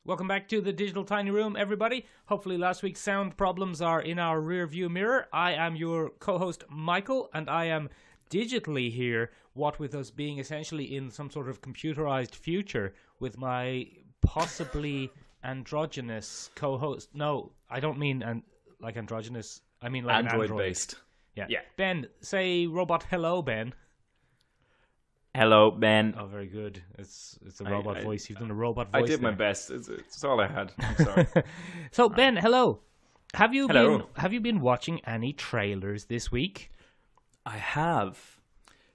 Welcome back to the Digital Tiny Room, everybody. Hopefully last week's sound problems are in our rear view mirror. I am your co-host, Michael, and I am digitally here, what with us being essentially in some sort of computerized future with my possibly androgynous co-host. No, I don't mean like androgynous. I mean like Android-based. Yeah. Ben, say robot hello, Ben. Hello, Ben. Oh, very good. It's a robot voice. You've done a robot voice. I did my best. It's all I had. I'm sorry. So, Ben, hello. Have you Hello. been watching any trailers this week? I have.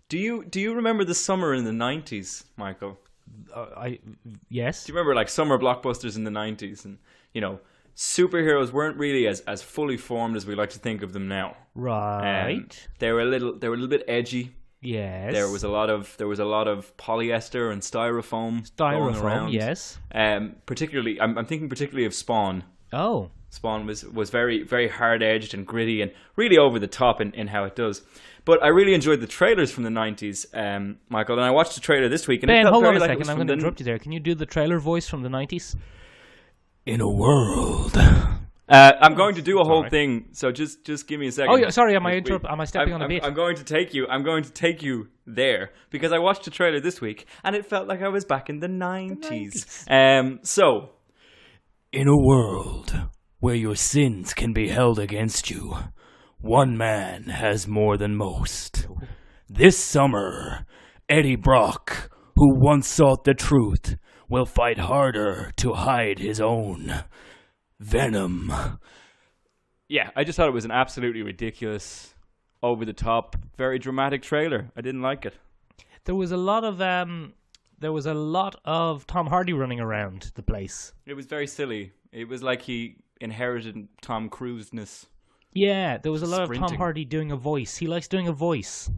Do you remember the summer in the 90s, Michael? Yes. Do you remember like summer blockbusters in the 90s? And, superheroes weren't really as fully formed as we like to think of them now. Right. They were a little bit edgy. Yes. There was a lot of polyester and styrofoam going around. Yes. Particularly, I'm thinking particularly of Spawn. Oh. Spawn was very, very hard-edged and gritty and really over the top in how it does. But I really enjoyed the trailers from the 90s, Michael, and I watched the trailer this week. And Ben, it felt hold very on a like second. I'm going to interrupt you there. Can you do the trailer voice from the 90s? In a world. I'm going to do a whole thing, so just give me a second. Oh, yeah, sorry. Am I stepping on a bit? I'm going to take you there because I watched the trailer this week and it felt like I was back in the 90s. So, In a world where your sins can be held against you, one man has more than most. This summer, Eddie Brock, who once sought the truth, will fight harder to hide his own. Venom. yeah, I just thought it was an absolutely ridiculous, over the top, very dramatic trailer. I didn't like it. There was a lot of Tom Hardy running around the place. It was very silly. It was like he inherited Tom Cruise-ness. Yeah, there was a lot of Tom Sprinting. Hardy doing a voice. He likes doing a voice.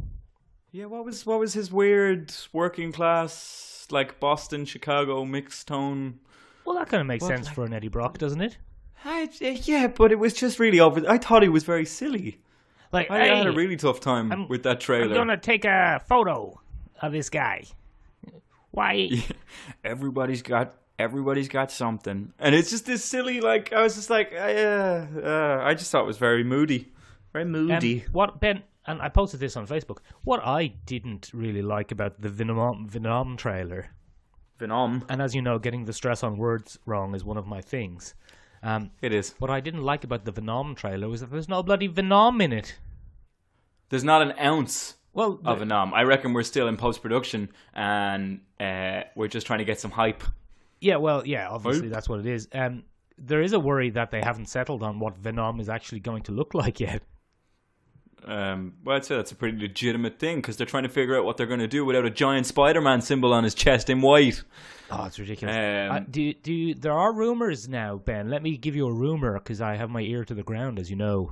Yeah, what was his weird working class, like Boston, Chicago mixed tone? Well, that kind of makes Well, sense for an Eddie Brock, doesn't it? Yeah, but it was just really over. I thought he was very silly. Like, I had a really tough time with that I'm trailer. gonna take a photo of this guy. Why? Everybody's got something, and it's just this silly. Like I was just like, I just thought it was very moody, very moody. What Ben and I posted this on Facebook. What I didn't really like about the Venom trailer, Venom. and as you know, getting the stress on words wrong is one of my things. It is. What I didn't like about the Venom trailer was that there's no bloody Venom in it. There's not an ounce Well, of Venom. I reckon we're still in post production, and we're just trying to get some hype. yeah, obviously that's what it is. There is a worry that they haven't settled on what Venom is actually going to look like yet. Well, I'd say that's a pretty legitimate thing because they're trying to figure out what they're going to do without a giant Spider-Man symbol on his chest in white. Oh, it's ridiculous. There are rumors now, Ben. Let me give you a rumor because I have my ear to the ground, as you know.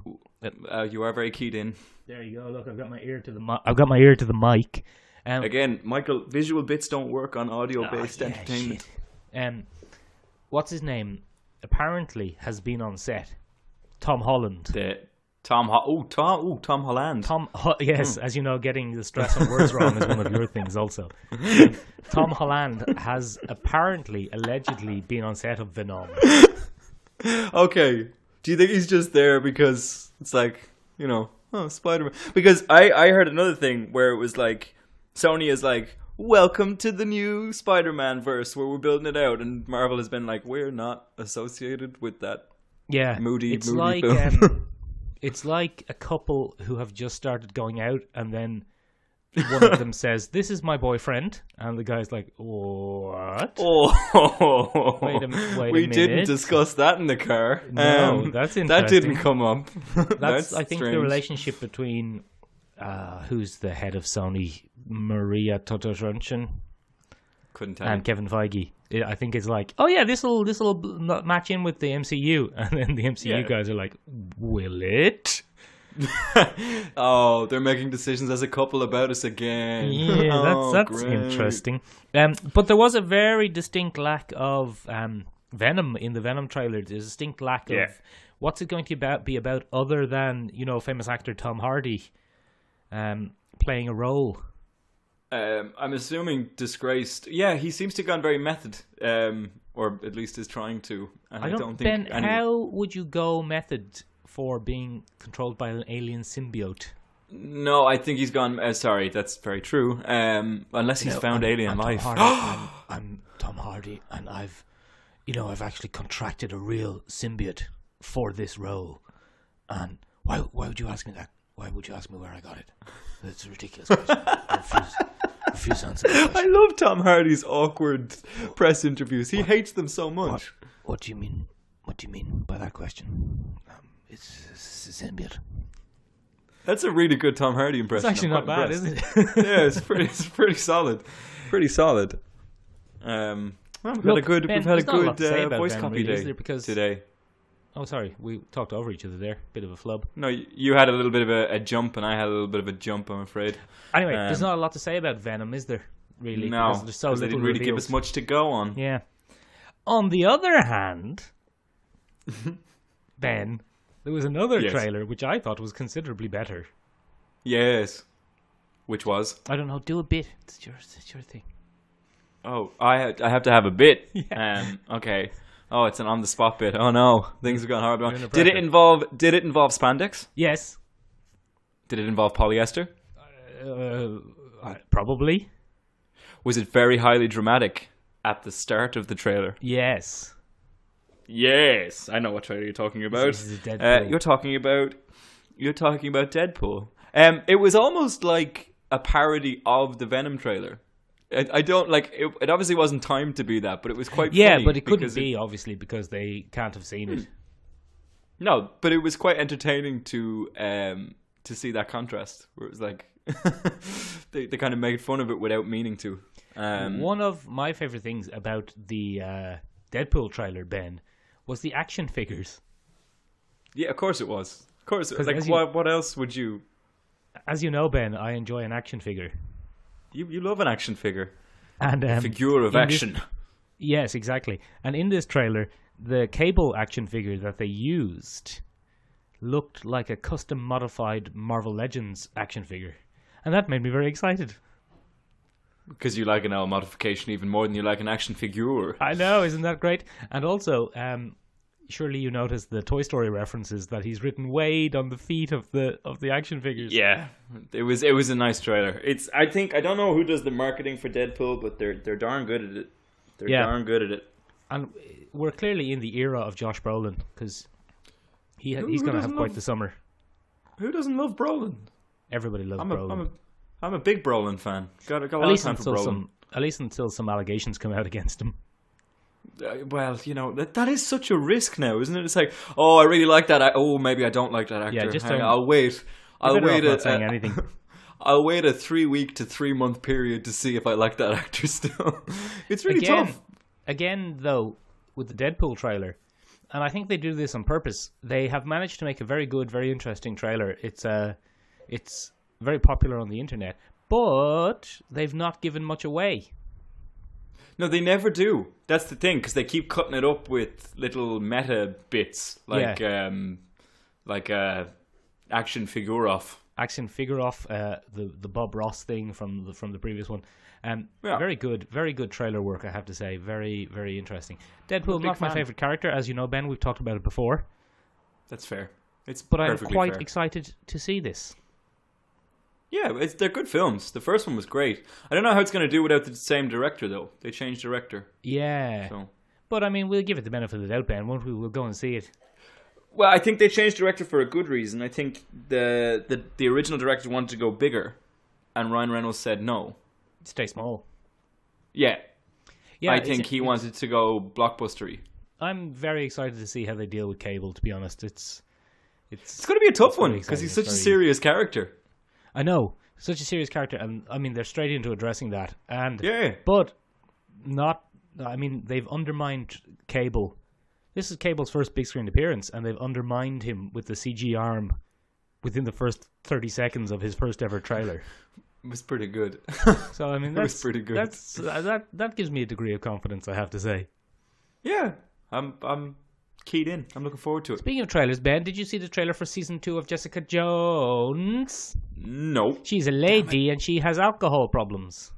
You are very keyed in. There you go. Look, I've got my ear to the mic. Again, Michael, visual bits don't work on audio-based entertainment. Shit. What's his name? Apparently has been on set. Tom Holland. Tom Holland. Yes, as you know, getting the stress on words wrong is one of your things also. Tom Holland has allegedly been on set of Venom. Okay. Do you think he's just there because it's like, Spider-Man? Because I heard another thing where it was like, Sony is like, welcome to the new Spider-Man verse where we're building it out. And Marvel has been like, we're not associated with that moody film. It's like a couple who have just started going out and then one of them says, "This is my boyfriend," and the guy's like, "What?" Oh, wait a minute. We didn't discuss that in the car. No, that's interesting. That didn't come up. That's I think strange. the relationship between who's the head of Sony, Maria Totoshanshin, couldn't tell and you. Kevin Feige. I think it's like, oh yeah, this'll match in with the MCU, and then the MCU guys are like, will it? Oh, they're making decisions as a couple about us again. Yeah, that's great. interesting. But there was a very distinct lack of Venom in the Venom trailer. There's a distinct lack of what's it going to be about other than famous actor Tom Hardy playing a role. I'm assuming disgraced. Yeah, he seems to have gone very method, or at least is trying to. And I don't think. Ben, how would you go method for being controlled by an alien symbiote? No, I think he's gone. Sorry, that's very true. Unless he's found alien life. I'm Tom Hardy, and I've actually contracted a real symbiote for this role. And why would you ask me that? Why would you ask me where I got it? That's a ridiculous question. I refuse to answer that question. I love Tom Hardy's awkward press interviews. He hates them so much. What do you mean? What do you mean by that question? It's a symbiote. That's a really good Tom Hardy impression. It's actually not bad, is it? Yeah, it's pretty solid. Pretty solid. Well, we've had a good voice copy day today. Oh, sorry, we talked over each other there. Bit of a flub. No, you had a little bit of a jump, and I had a little bit of a jump, I'm afraid. Anyway, there's not a lot to say about Venom, is there? Really? No, because they didn't really give us much to go on. Yeah. On the other hand, Ben, there was another trailer which I thought was considerably better. Yes. Which was? I don't know. Do a bit. It's your thing. Oh, I have to have a bit. Yeah. Okay. Oh, it's an on-the-spot bit. Oh no, things have gone horribly wrong. Did it involve spandex? Yes. Did it involve polyester? Probably. Was it very highly dramatic at the start of the trailer? Yes. Yes, I know what trailer you're talking about. This is Deadpool. You're talking about Deadpool. It was almost like a parody of the Venom trailer. I don't like it. It obviously wasn't timed to be that, but it was quite funny. But it couldn't be obviously because they can't have seen it. No, but it was quite entertaining to see that contrast. Where it was like they kind of made fun of it without meaning to. One of my favorite things about the Deadpool trailer, Ben, was the action figures. Yeah, of course it was. Of course, like what else would you? As you know, Ben, I enjoy an action figure. You love an action figure. And figure of action. Yes, exactly. And in this trailer, the Cable action figure that they used looked like a custom modified Marvel Legends action figure. And that made me very excited. Because you like an L modification even more than you like an action figure. I know, isn't that great? And also, surely you noticed the Toy Story references that he's written Wade on the feet of the action figures. Yeah, it was a nice trailer. I don't know who does the marketing for Deadpool, but they're darn good at it. They're darn good at it. And we're clearly in the era of Josh Brolin because he's going to have quite the summer. Who doesn't love Brolin? Everybody loves Brolin. I'm a big Brolin fan. Got a lot of time for Brolin. At least until some allegations come out against him. Well, that is such a risk now, isn't it? It's like, oh, I really like that. Maybe I don't like that actor. Yeah, just I'll wait. Not saying anything. I'll wait a 3 week to 3 month period to see if I like that actor still. It's really tough. Again, though, with the Deadpool trailer, and I think they do this on purpose. They have managed to make a very good, very interesting trailer. It's very popular on the internet, but they've not given much away. No, they never do. That's the thing, because they keep cutting it up with little meta bits, like action figure off. Action figure off, the Bob Ross thing from the previous one. Very good trailer work, I have to say. Very, very interesting. Deadpool, not my favorite character, as you know, Ben. We've talked about it before. That's fair. But I'm quite excited to see this. Yeah, they're good films. The first one was great. I don't know how it's going to do without the same director, though. They changed director. Yeah. So. But, I mean, we'll give it the benefit of the doubt, Ben, won't we? We'll go and see it. Well, I think they changed director for a good reason. I think the original director wanted to go bigger, and Ryan Reynolds said no. Stay small. Yeah. I think he wanted to go blockbustery. I'm very excited to see how they deal with Cable, to be honest. It's going to be a tough one, because he's such a serious character. I know, such a serious character, and I mean they're straight into addressing that, but not. I mean they've undermined Cable. This is Cable's first big screen appearance, and they've undermined him with the CG arm within the first 30 seconds of his first ever trailer. It was pretty good. So I mean, that was pretty good. That gives me a degree of confidence, I have to say. Yeah, I'm keyed in. I'm looking forward to it. Speaking of trailers, Ben, did you see the trailer for season 2 of Jessica Jones? No. She's a lady and she has alcohol problems.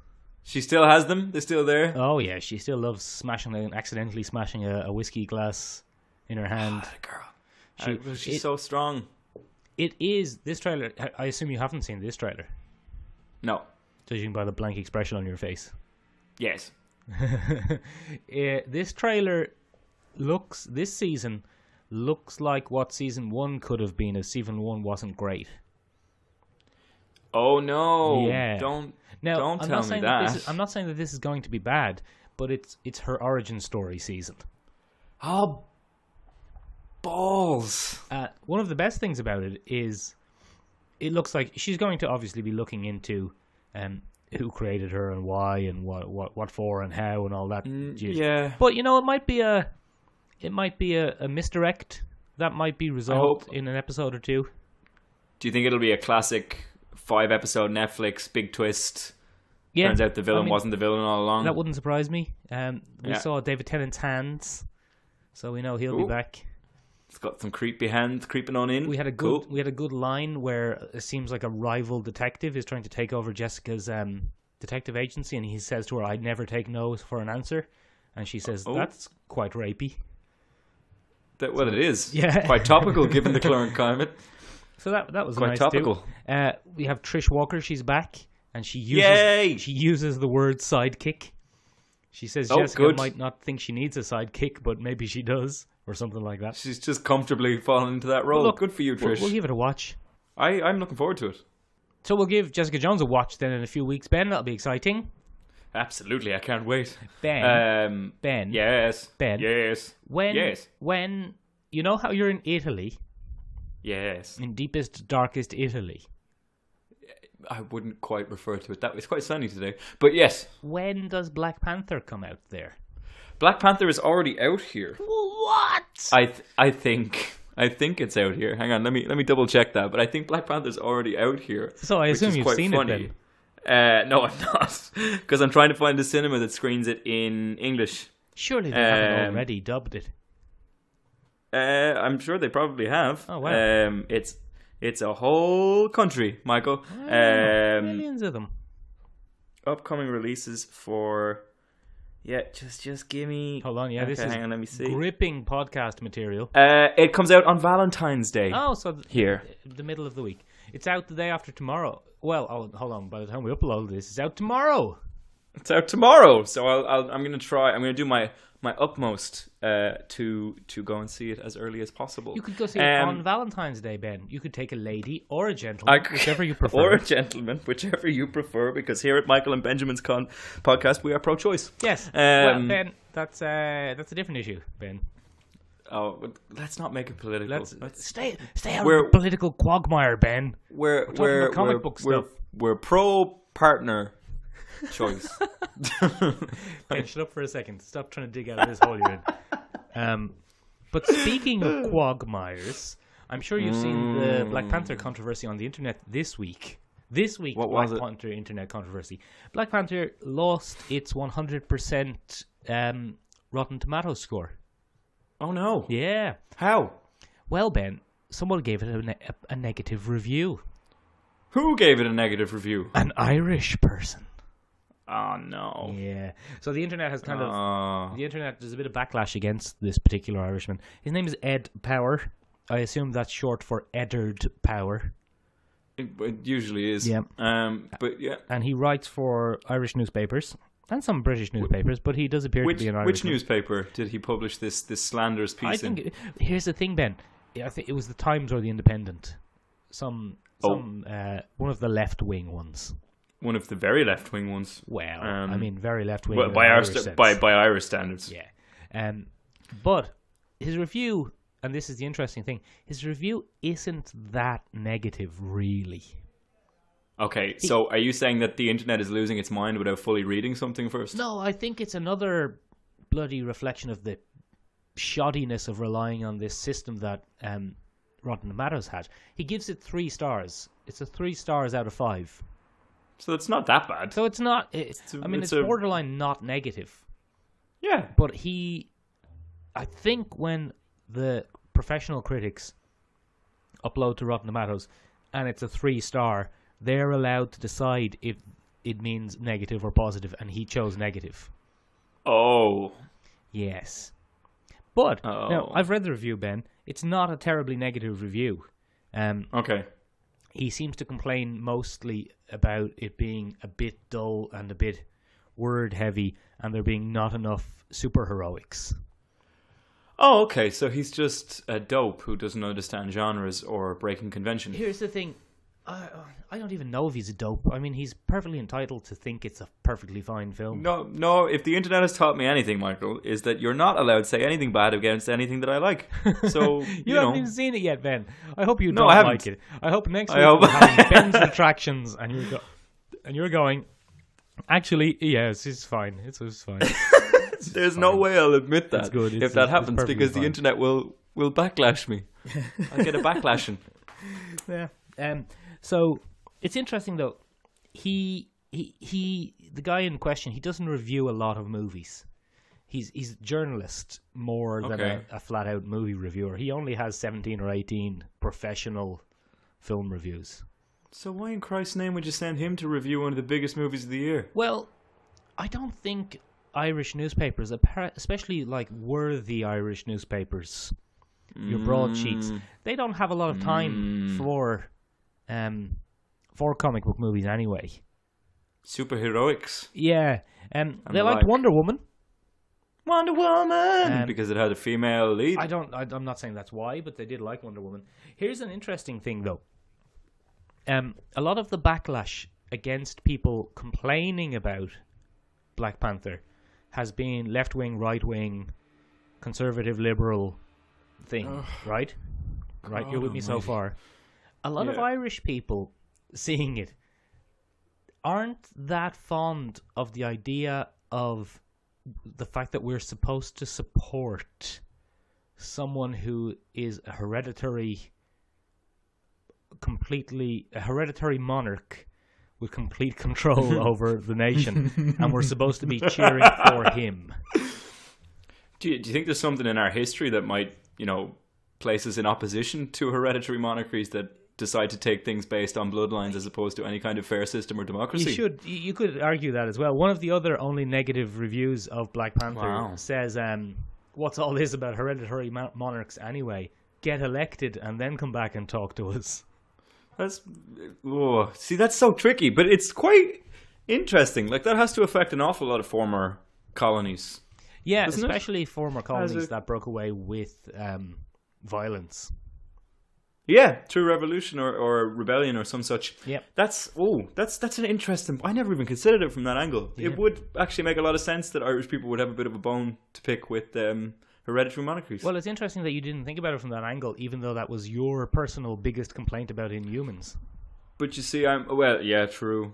She still has them? They're still there? Oh yeah, she still loves accidentally smashing a whiskey glass in her hand. Girl. She's so strong. It is, this trailer, I assume you haven't seen this trailer, No. judging by the blank expression on your face. Yes. This trailer this season looks like what season 1 could have been if season 1 wasn't great. Oh no! Yeah. Don't I'm tell not me saying that. I'm not saying that this is going to be bad, but it's her origin story season. Oh, balls! One of the best things about it is it looks like she's going to obviously be looking into who created her and why and what for and how and all that. Yeah. But it might be a misdirect that might be resolved in an episode or two. Do you think it'll be a classic 5-episode Netflix big twist? Yeah. Turns out the villain wasn't the villain all along. That wouldn't surprise me. We saw David Tennant's hands, so we know he'll be back. It's got some creepy hands creeping on in. We had a good line where it seems like a rival detective is trying to take over Jessica's detective agency, and he says to her, "I'd never take no for an answer," and she says, "That's quite rapey." It is. Yeah. Quite topical given the current climate. So that was Quite nice topical. Too. We have Trish Walker. She's back, and she uses the word sidekick. She says Jessica might not think she needs a sidekick, but maybe she does, or something like that. She's just comfortably fallen into that role. Look, good for you, Trish. We'll give it a watch. I'm looking forward to it. So we'll give Jessica Jones a watch then in a few weeks, Ben. That'll be exciting. Absolutely, I can't wait. Ben. Yes. Ben. Yes. When you know how you're in Italy, Yes. in deepest, darkest Italy. I wouldn't quite refer to it that way. It's quite sunny today. But yes. When does Black Panther come out there? Black Panther is already out here. What? I think it's out here. Hang on, let me double check that. But I think Black Panther's already out here. So I assume you've seen it then. No, I'm not, because I'm trying to find a cinema that screens it in English. Surely they haven't already dubbed it. I'm sure they probably have. Oh wow! It's a whole country, Michael. Millions of them. Upcoming releases for. Yeah, just give me. Hold on, this is hang on, let me see. Gripping podcast material. It comes out on Valentine's Day. Oh, so here, the middle of the week. It's out the day after tomorrow. Well, hold on. By the time we upload this, it's out tomorrow. It's out tomorrow. So I'm gonna try. I'm gonna do my utmost to go and see it as early as possible. You could go see it on Valentine's Day, Ben. You could take a lady or a gentleman, whichever you prefer. Or a gentleman, whichever you prefer, because here at Michael and Benjamin's podcast, we are pro-choice. Yes. Well, Ben, that's a different issue, Ben. Oh, let's not make it political. Let's stay out of the political quagmire, Ben. We're talking about comic book stuff. We're pro-partner choice. Ben, shut up for a second. Stop trying to dig out of this hole you're in. But speaking of quagmires, I'm sure you've seen the Black Panther controversy on the internet this week. What was Black Panther internet controversy. Black Panther lost its 100% Rotten Tomatoes score. Oh no! Yeah. How? Well, Ben, someone gave it a negative review. Who gave it a negative review? An Irish person. Oh no! Yeah. So the internet has there's a bit of backlash against this particular Irishman. His name is Ed Power. I assume that's short for Eddard Power. It usually is. Yeah. But yeah. And he writes for Irish newspapers. And some British newspapers, but he does appear to be an Irishman. Which newspaper did he publish this slanderous piece in? Here's the thing, Ben. I think it was the Times or the Independent. One of the left-wing ones. One of the very left-wing ones. Well, I mean, very left-wing by Irish standards. Yeah. But his review, and this is the interesting thing, his review isn't that negative, really. Okay, so are you saying that the internet is losing its mind without fully reading something first? No, I think it's another bloody reflection of the shoddiness of relying on this system that Rotten Tomatoes had. He gives it 3 stars. It's a 3 stars out of 5. So it's not that bad. So it's not. It's borderline not negative. Yeah. But I think when the professional critics upload to Rotten Tomatoes and it's a 3-star, they're allowed to decide if it means negative or positive, and he chose negative. Oh. Yes. But, now, I've read the review, Ben. It's not a terribly negative review. Okay. He seems to complain mostly about it being a bit dull and a bit word-heavy, and there being not enough superheroics. Oh, okay. So he's just a dope who doesn't understand genres or breaking convention. Here's the thing. I don't even know if he's a dope. I mean, he's perfectly entitled to think it's a perfectly fine film. No. If the internet has taught me anything, Michael, is that you're not allowed to say anything bad against anything that I like. So you haven't even seen it yet, Ben. I hope you No, don't I haven't. like it. I hope next week we're having Ben's retractions, and you're going. Actually, yes, it's fine. It's fine. There's no way I'll admit that. It's good. If that happens, because the internet will backlash me. I'll get a backlashing. Yeah. So it's interesting though. The guy in question, he doesn't review a lot of movies. He's a journalist more than a flat out movie reviewer. He only has 17 or 18 professional film reviews. So why in Christ's name would you send him to review one of the biggest movies of the year? Well, I don't think Irish newspapers, especially like worthy Irish newspapers, your broadsheets, they don't have a lot of time for comic book movies anyway. Superheroics. Yeah, they liked Wonder Woman. Wonder Woman! Because it had a female lead. I'm not saying that's why, but they did like Wonder Woman. Here's an interesting thing though. A lot of the backlash against people complaining about Black Panther has been left-wing, right-wing, conservative, liberal thing, right? Right, you're with me so far. A lot of Irish people seeing it aren't that fond of the idea of the fact that we're supposed to support someone who is a hereditary monarch with complete control over the nation, and we're supposed to be cheering for him. Do you think there's something in our history that might, place us in opposition to hereditary monarchies that decide to take things based on bloodlines as opposed to any kind of fair system or democracy? You could argue that as well. One of the other only negative reviews of Black Panther says, what's all this about hereditary monarchs anyway? Get elected and then come back and talk to us. That's so tricky, but it's quite interesting. Like, that has to affect an awful lot of former colonies. Yeah, especially former colonies that broke away with violence. Yeah, through revolution or rebellion or some such. Yeah, that's an interesting. I never even considered it from that angle. Yeah. It would actually make a lot of sense that Irish people would have a bit of a bone to pick with hereditary monarchies. Well, it's interesting that you didn't think about it from that angle, even though that was your personal biggest complaint about Inhumans. But you see, true.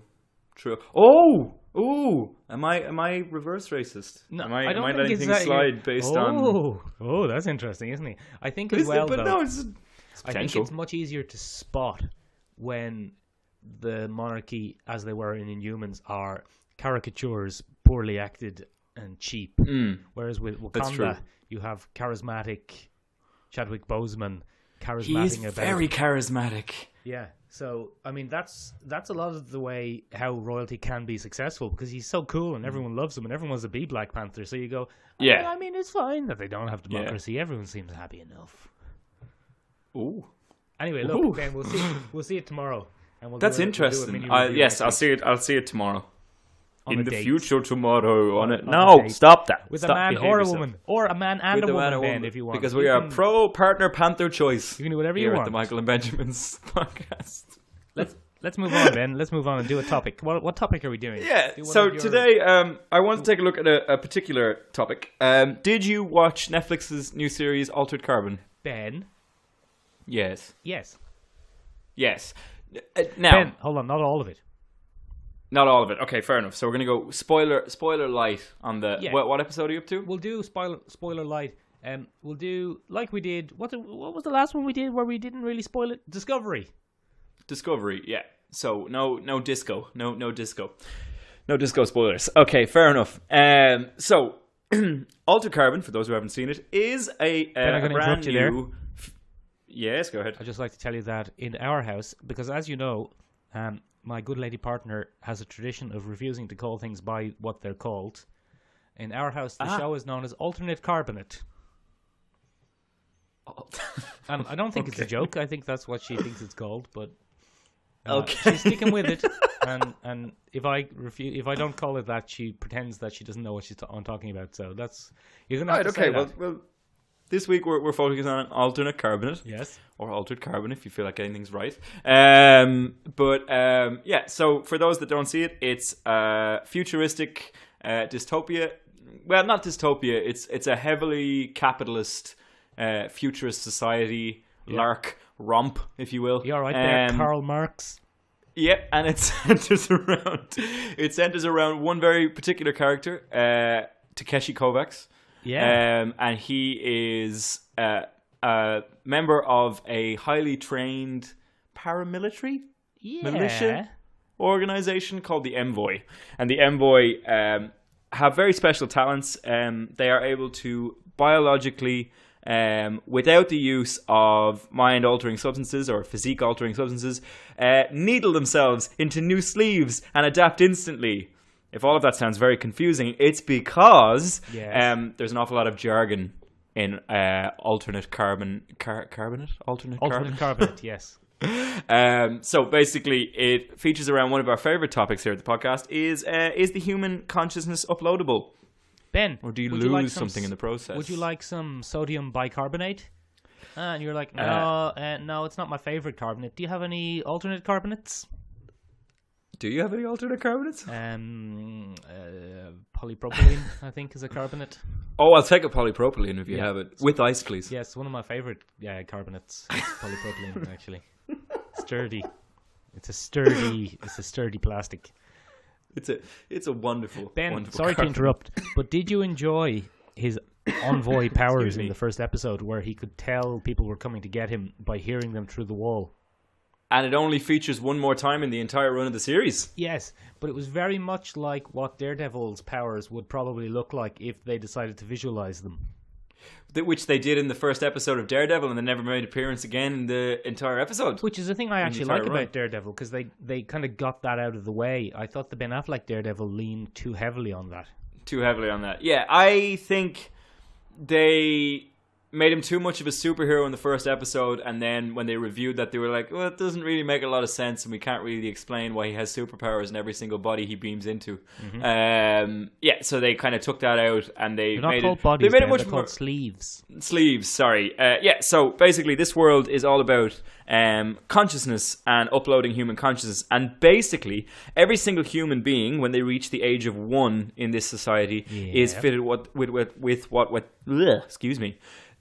Am I reverse racist? No, am I don't think letting things slide based on? Oh, that's interesting, isn't it? I think I think it's much easier to spot when the monarchy, as they were in Inhumans, are caricatures, poorly acted, and cheap. Whereas with Wakanda, you have charismatic Chadwick Boseman, He's very charismatic. Yeah. So, I mean, that's a lot of the way how royalty can be successful, because he's so cool and everyone loves him and everyone wants to be Black Panther. So you go, I mean, it's fine that they don't have democracy. Yeah. Everyone seems happy enough. Ooh. Anyway, look, Ben, we'll see it tomorrow. And that's interesting. Yes, I'll see it tomorrow. In the future tomorrow on it. No, stop that. With a man or a woman. Or a man and a woman, Ben, if you want. Because we are pro-partner Panther choice. You can do whatever you want. Here at the Michael and Benjamin's podcast. Let's move on, Ben. Let's move on and do a topic. What topic are we doing? Yeah, so today I want to take a look at a particular topic. Did you watch Netflix's new series, Altered Carbon? Ben? Yes. Yes. Yes. Now, Ben, hold on, not all of it. Not all of it. Okay, fair enough. So we're going to go spoiler light on the... Yeah. What episode are you up to? We'll do spoiler light. We'll do, like we did... What was the last one we did where we didn't really spoil it? Discovery, yeah. So no disco. No disco. No disco spoilers. Okay, fair enough. So Altered Carbon, for those who haven't seen it, is a I'm gonna brand interrupt you there. new. Yes, go ahead. I'd just like to tell you that in our house, because as you know, my good lady partner has a tradition of refusing to call things by what they're called. In our house, the show is known as Alternate Carbonate. And I don't think it's a joke. I think that's what she thinks it's called, but she's sticking with it. And if I don't call it that, she pretends that she doesn't know what I'm talking about. So that's you're gonna have to say that. Well, this week we're focusing on Alternate Carbonate. Yes. Or Altered Carbon, if you feel like anything's right. Yeah, so for those that don't see it, it's futuristic dystopia. Well, not dystopia. It's a heavily capitalist futurist society, lark, romp, if you will. You're right there, Karl Marx. Yeah, and it centers around one very particular character, Takeshi Kovacs. Yeah. And he is a member of a highly trained paramilitary militia organization called the Envoy. And the Envoy have very special talents. They are able to biologically, without the use of mind-altering substances or physique-altering substances, needle themselves into new sleeves and adapt instantly. If all of that sounds very confusing, it's because there's an awful lot of jargon in alternate carbonate. Alternate carbonate, yes. So basically, it features around one of our favorite topics here at the podcast: is the human consciousness uploadable? Ben, or do you lose something in the process? Would you like some sodium bicarbonate? And you're like, no, it's not my favorite carbonate. Do you have any alternate carbonates? Do you have any alternate carbonates? Polypropylene, I think, is a carbonate. Oh, I'll take a polypropylene if you have it. With ice, please. Yes, one of my favorite carbonates is polypropylene, actually. Sturdy. It's a sturdy plastic. It's a wonderful, Ben, wonderful sorry carbon. to interrupt, but did you enjoy his envoy powers in the first episode where he could tell people were coming to get him by hearing them through the wall? And it only features one more time in the entire run of the series. Yes, but it was very much like what Daredevil's powers would probably look like if they decided to visualize them. Which they did in the first episode of Daredevil, and they never made an appearance again in the entire episode. Which is the thing I actually like about Daredevil, because they kind of got that out of the way. I thought the Ben Affleck Daredevil leaned too heavily on that. Yeah, I think they made him too much of a superhero in the first episode, and then when they reviewed that, they were like, well, it doesn't really make a lot of sense, and we can't really explain why he has superpowers in every single body he beams into. Mm-hmm. So they kind of took that out, and they they're made not called it... bodies, they made it much they're more... called sleeves. Sleeves, sorry. So basically this world is all about consciousness and uploading human consciousness, and basically every single human being, when they reach the age of 1 in this society, is fitted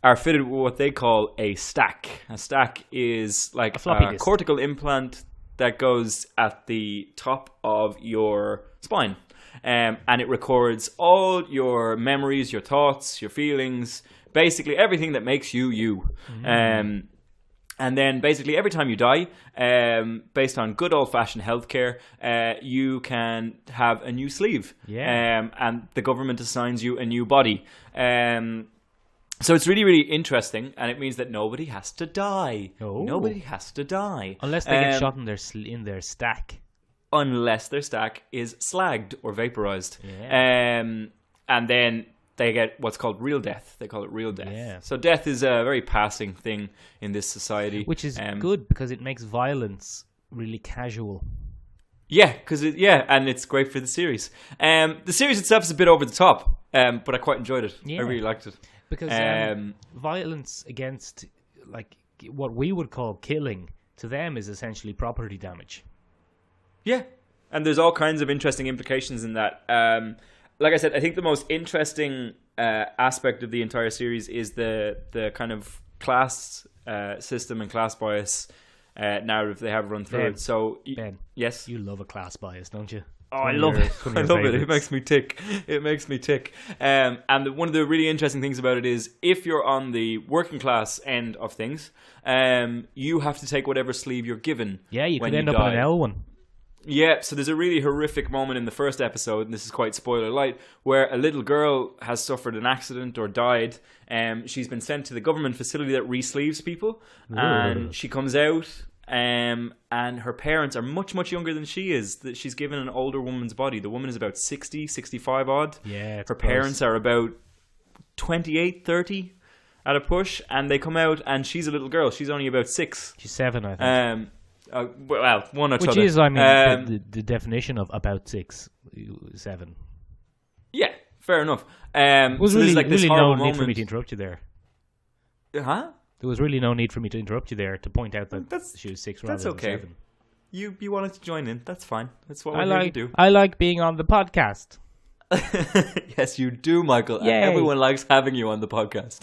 are fitted with what they call a stack. A stack is like a cortical implant that goes at the top of your spine. And it records all your memories, your thoughts, your feelings, basically everything that makes you you. And then basically every time you die, based on good old-fashioned healthcare, you can have a new sleeve. And the government assigns you a new body. So it's really, really interesting, and it means that nobody has to die. Oh. Nobody has to die. Unless they get shot in their stack. Unless their stack is slagged or vaporized. And then they get what's called real death. They call it real death. Yeah. So death is a very passing thing in this society. Which is good, because it makes violence really casual. Yeah, and it's great for the series. The series itself is a bit over the top, but I quite enjoyed it. I really liked it. Because violence against, like, what we would call killing, to them is essentially property damage. Yeah. And there's all kinds of interesting implications in that. Like I said, I think the most interesting aspect of the entire series is the kind of class system and class bias narrative they have run through it. So, Ben, yes? You love a class bias, don't you? Oh, I love it. I love it. It makes me tick. And one of the really interesting things about it is, if you're on the working class end of things, you have to take whatever sleeve you're given. Yeah, you when could end you up die. in an L one. Yeah, so there's a really horrific moment in the first episode, and this is quite spoiler light, where a little girl has suffered an accident or died. She's been sent to the government facility that re-sleeves people, and she comes out, and her parents are much, much younger than she is. That she's given an older woman's body. The woman is about 60, 65 odd. Yeah, her parents are about 28, 30 at a push, and they come out, and she's a little girl. She's only about 6. She's 7, I think. Well, one or Which t'other. is, I mean, the definition of about 6, 7. Yeah, fair enough. There was so really, like this really no horrible need for me moment. to interrupt you there. Huh? There was really no need for me to interrupt you there to point out that she was 6 rather That's than okay. 7. You wanted to join in. That's fine. That's what we're here to do. I like being on the podcast. Yes, you do, Michael. And Yay. everyone likes having you on the podcast.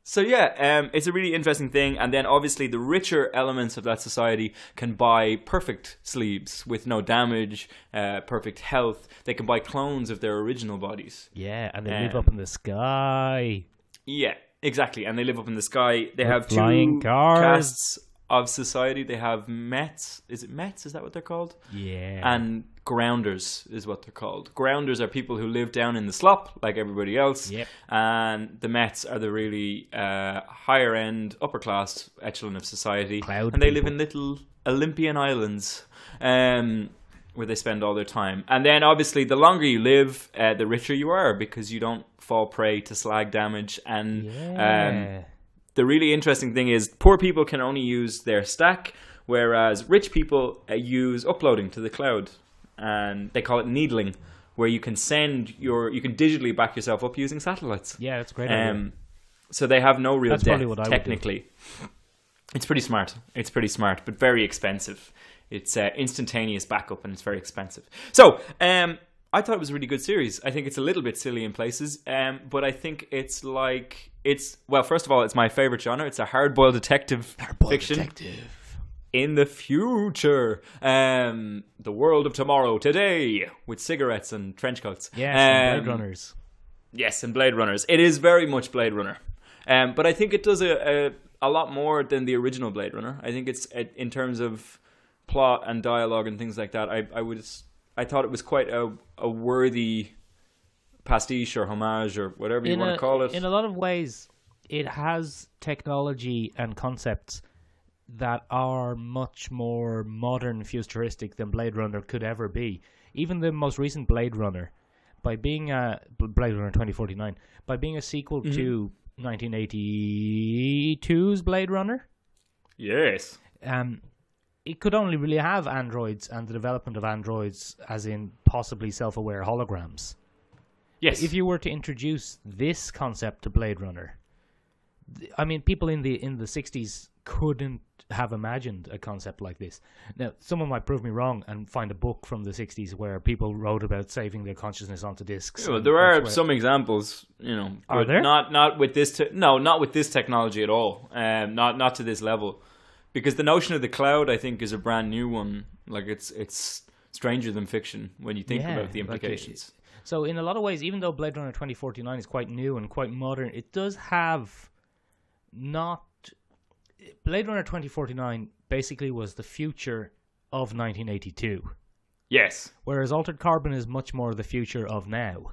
So yeah, it's a really interesting thing. And then obviously the richer elements of that society can buy perfect sleeves with no damage, perfect health. They can buy clones of their original bodies. Yeah, and they live up in the sky. Yeah, exactly. And they live up in the sky. They have flying two cars. castes of society. They have Mets. Is it Mets? Is that what they're called? Yeah. And Grounders is what they're called. Grounders are people who live down in the slop like everybody else. Yep. And the Mets are the really higher end, upper class echelon of society. Cloud and they people. live in little Olympian islands where they spend all their time. And then obviously the longer you live, the richer you are because you don't fall prey to slag damage. And Yeah. the really interesting thing is poor people can only use their stack, whereas rich people use uploading to the cloud. And they call it needling, where you can you can digitally back yourself up using satellites. Yeah, that's a great idea. So they have no real That's debt, probably what I would do. technically. It's pretty smart. It's pretty smart, but very expensive. It's instantaneous backup, and it's very expensive. So, I thought it was a really good series. I think it's a little bit silly in places, but I think it's well, first of all, it's my favorite genre. It's a hard-boiled detective fiction. In the future, the world of tomorrow, today, with cigarettes and trench coats. Yes, and Blade Runners. Yes, and Blade Runners. It is very much Blade Runner. But I think it does a lot more than the original Blade Runner. I think it's, in terms of plot and dialogue and things like that, I thought it was quite a worthy pastiche or homage or whatever you want to call it. In a lot of ways, it has technology and concepts that are much more modern, futuristic than Blade Runner could ever be. Even the most recent Blade Runner, by being Blade Runner 2049, by being a sequel to 1982's Blade Runner, Yes. it could only really have androids and the development of androids, as in possibly self-aware holograms. Yes. If you were to introduce this concept to Blade Runner, I mean, people in the 60s couldn't have imagined a concept like this. Now, someone might prove me wrong and find a book from the 60s where people wrote about saving their consciousness onto discs. Well, there are some examples, Are but there? not with this. Not with this technology at all. Not to this level, because the notion of the cloud, I think, is a brand new one. Like it's stranger than fiction when you think about the implications. So, in a lot of ways, even though Blade Runner 2049 is quite new and quite modern, it does have not. Blade Runner 2049 basically was the future of 1982. Yes, Whereas Altered Carbon is much more the future of now.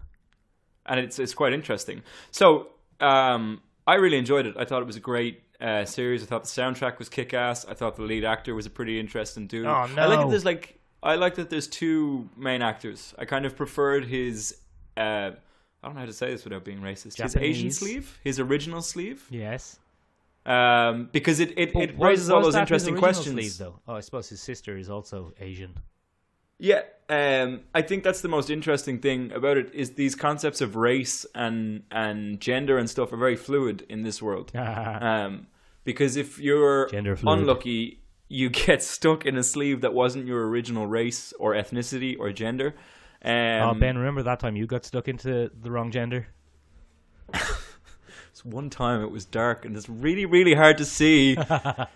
and it's quite interesting. So I really enjoyed it. I thought it was a great series. I thought the soundtrack was kick-ass. I thought the lead actor was a pretty interesting dude. Oh, no. I like that there's two main actors. I kind of preferred his I don't know how to say this without being racist. Japanese. His Asian sleeve, his original sleeve. Yes. Because it But raises all was those that his interesting original questions. sleeve, though? Oh, I suppose his sister is also Asian. Yeah, I think that's the most interesting thing about it is these concepts of race and gender and stuff are very fluid in this world. Because if you're Gender fluid. unlucky, you get stuck in a sleeve that wasn't your original race or ethnicity or gender. Ben, remember that time you got stuck into the wrong gender? One time it was dark and it's really, really hard to see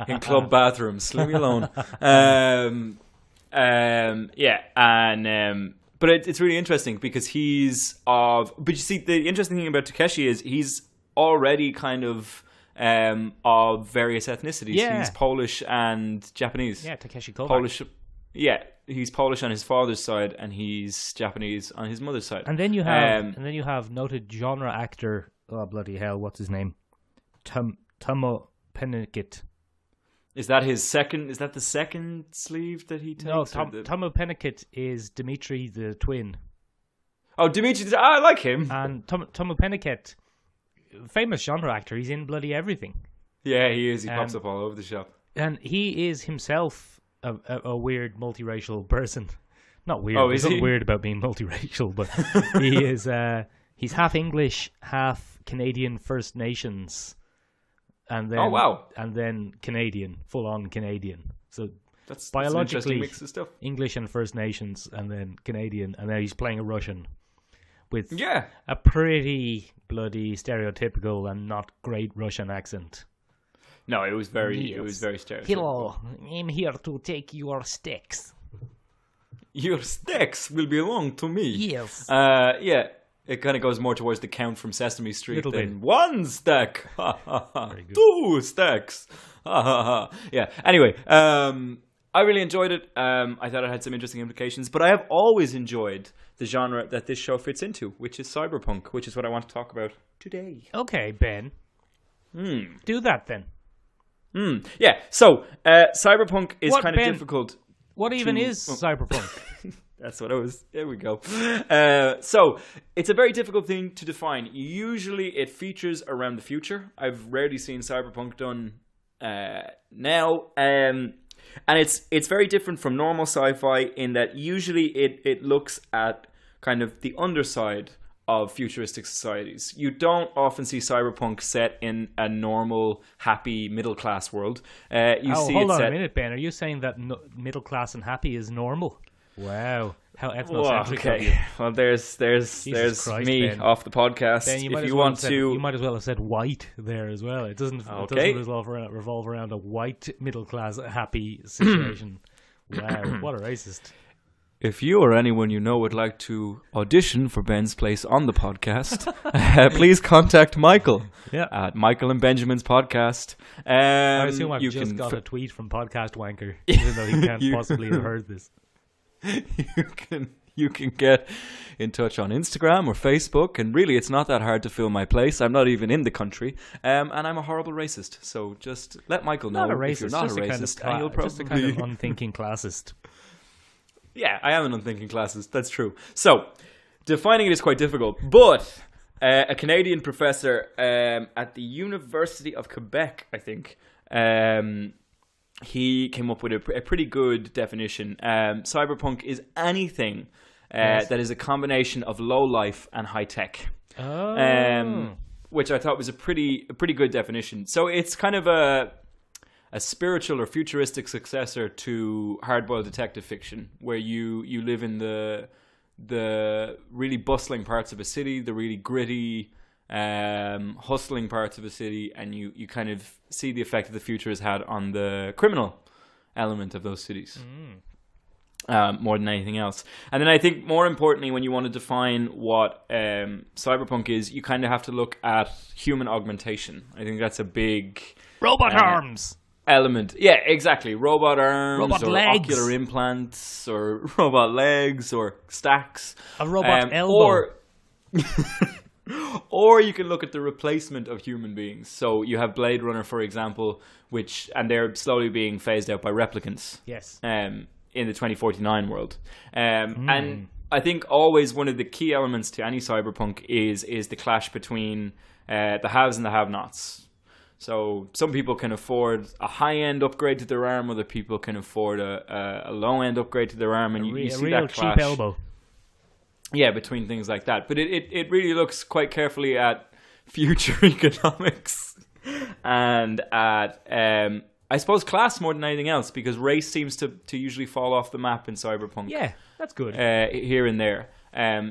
in club bathrooms. Leave me alone. But it's really interesting because but you see, the interesting thing about Takeshi is he's already kind of various ethnicities. Yeah. He's Polish and Japanese. Yeah, Takeshi Kovacs. Polish. Yeah, he's Polish on his father's side, and he's Japanese on his mother's side. And then you have noted genre actor. Oh bloody hell! What's his name? Tomo Pennicott. Is that his second? Is that the second sleeve that he takes? No, Tomo Pennicott is Dimitri the twin. Oh, Dimitri! I like him. And Tomo Pennicott, famous genre actor. He's in bloody everything. Yeah, he is. He pops up all over the shop. And he is himself a weird multiracial person. Not weird. Oh, There's nothing weird about being multiracial, but he is. He's half English, half Canadian First Nations, and then and then Canadian, full on Canadian. So that's biologically an mix of stuff. English and First Nations, and then Canadian, and then he's playing a Russian with a pretty bloody stereotypical and not great Russian accent. No, it was very stereotypical. Hello, I'm here to take your sticks. Your sticks will belong to me. Yes. Yeah. It kind of goes more towards the Count from Sesame Street than one stack. Two stacks. Yeah. Anyway, I really enjoyed it. I thought it had some interesting implications, but I have always enjoyed the genre that this show fits into, which is cyberpunk, which is what I want to talk about today. Okay, Ben. Do that then. Yeah. So, cyberpunk is kind of difficult. What even is cyberpunk? That's what I was. There we go. So it's a very difficult thing to define. Usually, it features around the future. I've rarely seen cyberpunk done now, and it's very different from normal sci-fi in that usually it looks at kind of the underside of futuristic societies. You don't often see cyberpunk set in a normal, happy middle class world. Hold on a minute, Ben. Are you saying that middle class and happy is normal? Wow, how ethnocentric of you. Well, there's Christ, me Ben. off the podcast. Ben, you might as well have said white there as well. It doesn't revolve around a white middle class happy situation. Wow, what a racist. If you or anyone you know would like to audition for Ben's place on the podcast, please contact Michael at Michael and Benjamin's podcast. I assume I've just got a tweet from Podcast Wanker, even though he can't possibly have heard this. You can get in touch on Instagram or Facebook, and really it's not that hard to fill my place. I'm not even in the country, and I'm a horrible racist, so just let Michael know if you're not a racist, and you'll probably just a kind of unthinking classist. Yeah, I am an unthinking classist, that's true. So defining it is quite difficult, but a Canadian professor at the University of Quebec, I think, he came up with a pretty good definition. Cyberpunk is anything that is a combination of low life and high tech. Which I thought was a pretty good definition. So it's kind of a spiritual or futuristic successor to hard-boiled detective fiction, where you live in the really bustling parts of a city, the really gritty, hustling parts of a city, and you kind of see the effect that the future has had on the criminal element of those cities more than anything else. And then I think more importantly, when you want to define what cyberpunk is, you kind of have to look at human augmentation. I think that's a big robot arms element. Yeah, exactly. Robot arms, robot or legs, ocular implants, or robot legs, or stacks, a robot elbow. Or you can look at the replacement of human beings. So you have Blade Runner, for example, and they're slowly being phased out by replicants. Yes. In the 2049 world. And I think always one of the key elements to any cyberpunk is the clash between the haves and the have-nots. So some people can afford a high-end upgrade to their arm, other people can afford a low-end upgrade to their arm, and you see that clash. Cheap elbow. Yeah, between things like that. But it really looks quite carefully at future economics and at, I suppose, class more than anything else, because race seems to usually fall off the map in Cyberpunk. Yeah, that's good. Here and there.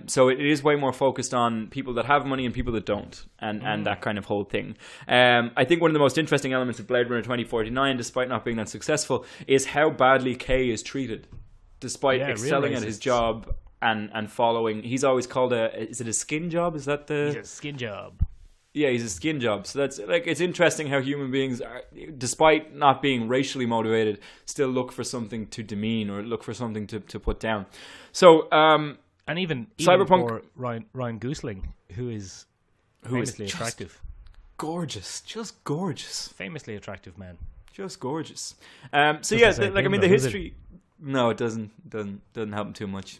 So it is way more focused on people that have money and people that don't, and that kind of whole thing. I think one of the most interesting elements of Blade Runner 2049, despite not being that successful, is how badly Kay is treated, despite excelling at his job and following. He's always called is it a skin job? Is that the... It's a skin job. Yeah, he's a skin job. So that's like, it's interesting how human beings are, despite not being racially motivated, still look for something to demean or look for something to put down. So, and even Cyberpunk for Ryan Gosling, who is famously attractive, just gorgeous, famously attractive man, just gorgeous. So yeah, like I mean, the history. No, it doesn't help him too much.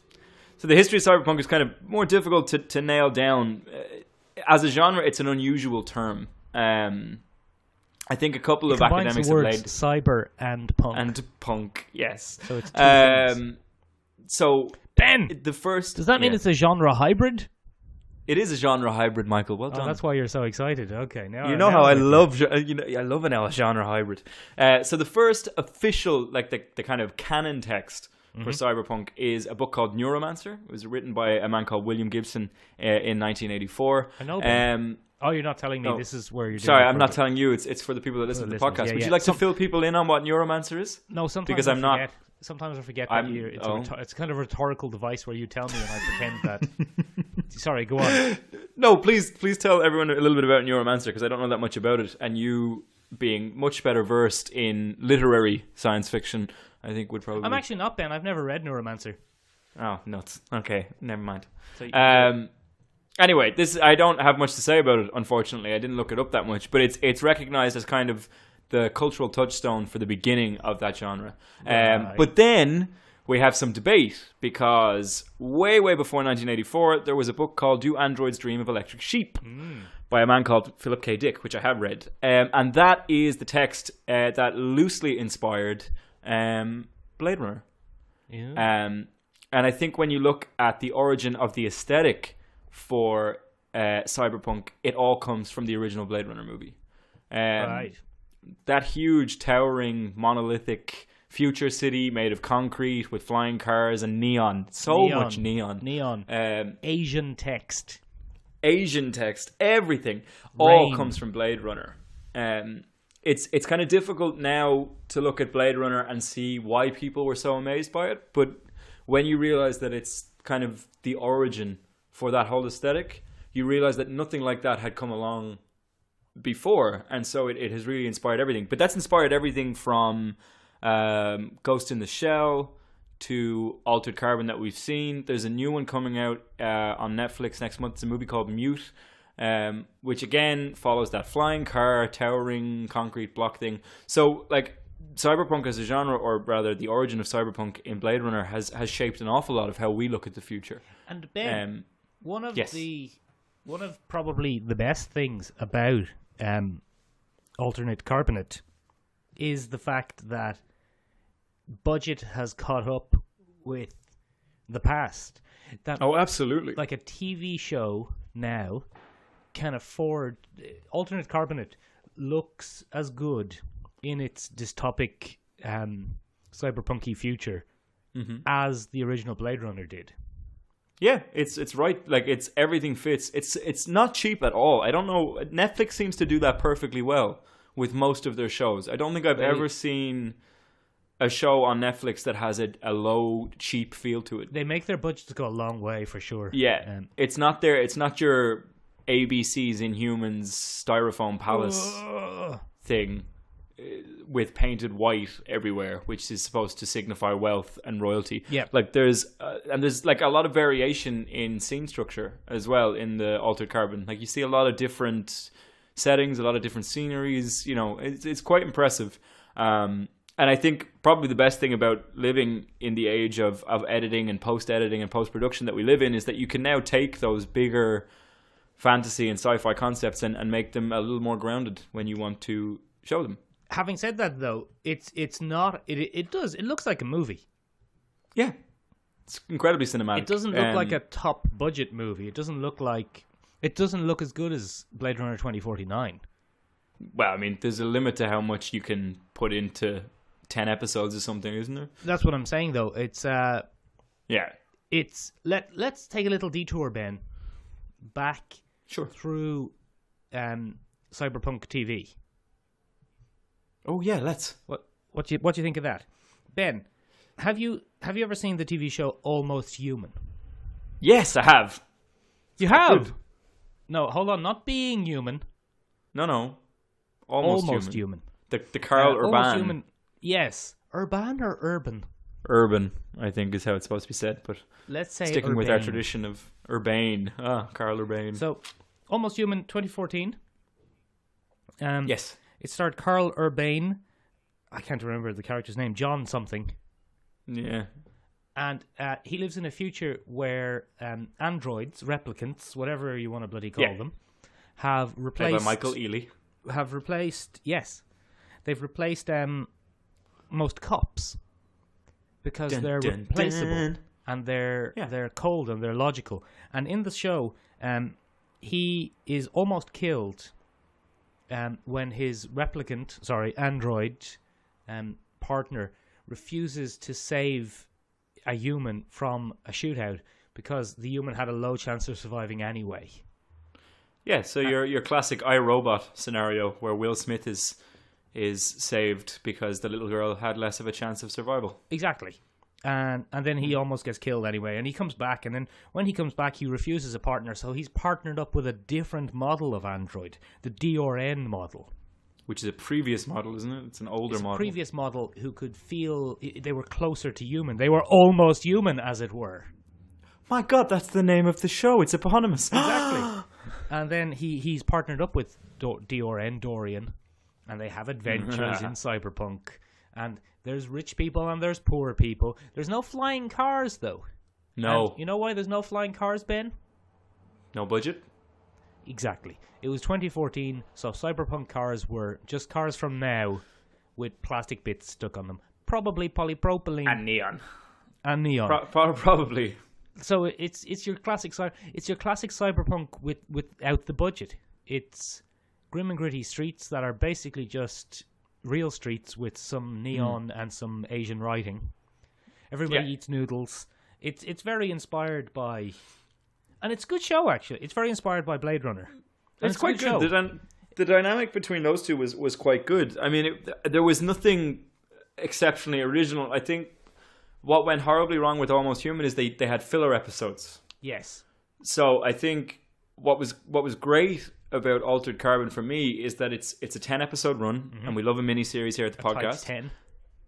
So the history of Cyberpunk is kind of more difficult to nail down. As a genre, it's an unusual term. I think a couple of academics the words have laid cyber and punk. And punk, yes. So it's two things. So Ben, the first. does that mean it's a genre hybrid? It is a genre hybrid, Michael. Well done. That's why you're so excited. Okay, now you know how I love I love an genre hybrid. So the first official, like the kind of canon text for Cyberpunk is a book called Neuromancer. It was written by a man called William Gibson in 1984. I know that. Oh, you're not telling me this is where you're doing. Sorry, I'm not telling you. It's for the people that listen to the podcast. Yeah, Would you like to fill people in on what Neuromancer is? No, sometimes because I I'm forget. not. Sometimes I forget that it's kind of a rhetorical device where you tell me and I pretend that. Sorry, go on. No, please tell everyone a little bit about Neuromancer, because I don't know that much about it, and you being much better versed in literary science fiction, I think would probably. I'm actually not, Ben. I've never read Neuromancer. Oh, nuts. Okay, never mind. So anyway, I don't have much to say about it, unfortunately. I didn't look it up that much, but it's recognized as kind of the cultural touchstone for the beginning of that genre. Right. But then we have some debate, because way before 1984, there was a book called Do Androids Dream of Electric Sheep by a man called Philip K. Dick, which I have read. And that is the text that loosely inspired Blade Runner. Yeah. And I think when you look at the origin of the aesthetic for Cyberpunk, it all comes from the original Blade Runner movie. Right. That huge, towering, monolithic future city made of concrete with flying cars and neon. Much neon. Asian text, everything. All comes from Blade Runner. It's kind of difficult now to look at Blade Runner and see why people were so amazed by it. But when you realize that it's kind of the origin for that whole aesthetic, you realize that nothing like that had come along before, and so it has really inspired everything. But that's inspired everything from Ghost in the Shell to Altered Carbon that we've seen. There's a new one coming out on Netflix next month. It's a movie called Mute, which again follows that flying car, towering concrete block thing. So like Cyberpunk as a genre, or rather the origin of Cyberpunk in Blade Runner, has shaped an awful lot of how we look at the future. And Ben, one of probably the best things about Alternate Carbonate is the fact that budget has caught up with the past. Absolutely. Like a TV show now can afford. Alternate Carbonate looks as good in its dystopic cyberpunky future as the original Blade Runner did. Yeah, it's right. Like everything fits. It's not cheap at all. I don't know. Netflix seems to do that perfectly well with most of their shows. I don't think I've ever seen a show on Netflix that has a low, cheap feel to it. They make their budgets go a long way for sure. Yeah, it's not your ABC's Inhumans Styrofoam Palace thing with painted white everywhere, which is supposed to signify wealth and royalty. Yeah, like there's like a lot of variation in scene structure as well in the Altered Carbon. Like you see a lot of different settings, a lot of different sceneries. You know, it's quite impressive. And I think probably the best thing about living in the age of editing and post-editing and post-production that we live in is that you can now take those bigger fantasy and sci-fi concepts and make them a little more grounded when you want to show them. Having said that, though, it's not. It looks like a movie. Yeah, it's incredibly cinematic. It doesn't look like a top budget movie. It doesn't look as good as Blade Runner 2049. Well, I mean, there's a limit to how much you can put into 10 episodes or something, isn't there? That's what I'm saying, though. It's yeah. It's let's take a little detour, Ben, back through Cyberpunk TV. Oh yeah, let's. What do you think of that, Ben? Have you ever seen the TV show Almost Human? Yes, I have. You have? No, hold on. Not being human. No. Almost human. The Carl Urban. Almost human. Yes. Urban or urban? Urban, I think, is how it's supposed to be said. But let's say sticking Urbane. with our tradition of Urbane. Carl Urban. So, Almost Human 2014. Yes. It starred Carl Urban. I can't remember the character's name. John something. Yeah. And he lives in a future where androids, replicants, whatever you want to bloody call them, have replaced... Played by Michael Ealy. Have replaced... Yes. They've replaced most cops. Because they're replaceable. And they're cold and they're logical. And in the show, he is almost killed when his android partner refuses to save a human from a shootout because the human had a low chance of surviving anyway. Yeah, so your classic iRobot scenario where Will Smith is saved because the little girl had less of a chance of survival. Exactly. And then he almost gets killed anyway, and he comes back, and then when he comes back, he refuses a partner, so he's partnered up with a different model of android, the DRN model. Which is a previous model, isn't it? It's an older model. A previous model who could feel they were closer to human. They were almost human, as it were. My God, that's the name of the show. It's eponymous. Exactly. And then he's partnered up with Dorian, and they have adventures in Cyberpunk. And there's rich people and there's poor people. There's no flying cars, though. No. And you know why there's no flying cars, Ben? No budget? Exactly. It was 2014, so Cyberpunk cars were just cars from now with plastic bits stuck on them. Probably polypropylene. And neon. And neon. Probably. So it's your classic Cyberpunk without the budget. It's grim and gritty streets that are basically just real streets with some neon and some Asian writing. Everybody eats noodles. It's very inspired by, and it's a good show actually. It's very inspired by Blade Runner. It's quite good. The dynamic between those two was quite good. I mean, there was nothing exceptionally original. I think what went horribly wrong with Almost Human is they had filler episodes. Yes. So I think what was great about Altered Carbon for me is that it's a 10 episode run, and we love a mini series here at the podcast.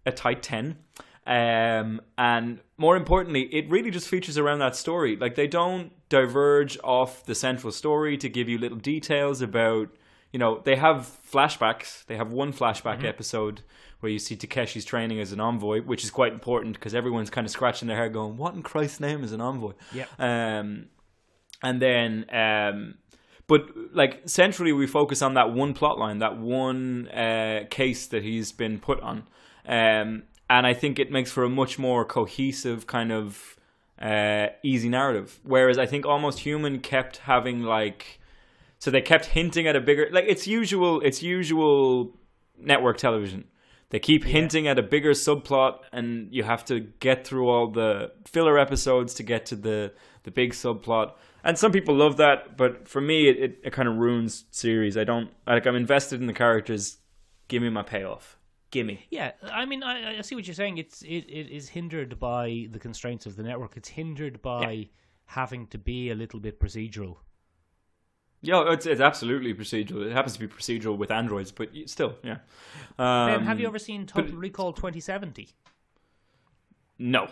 A tight 10. And more importantly, it really just features around that story. Like, they don't diverge off the central story to give you little details about, they have flashbacks. They have one flashback episode where you see Takeshi's training as an envoy, which is quite important because everyone's kind of scratching their head going, what in Christ's name is an envoy? Yeah. And then, but like centrally we focus on that one plot line, that one case that he's been put on. And I think it makes for a much more cohesive kind of easy narrative. Whereas I think Almost Human kept having so they kept hinting at a bigger, it's usual network television. They keep hinting at a bigger subplot, and you have to get through all the filler episodes to get to the big subplot. And some people love that, but for me, it kind of ruins series. I'm invested in the characters. Give me my payoff. Gimme. Yeah, I mean, I see what you're saying. It is hindered by the constraints of the network. It's hindered by having to be a little bit procedural. Yeah, it's absolutely procedural. It happens to be procedural with androids, but still, yeah. Ben, have you ever seen Total Recall 2070? No.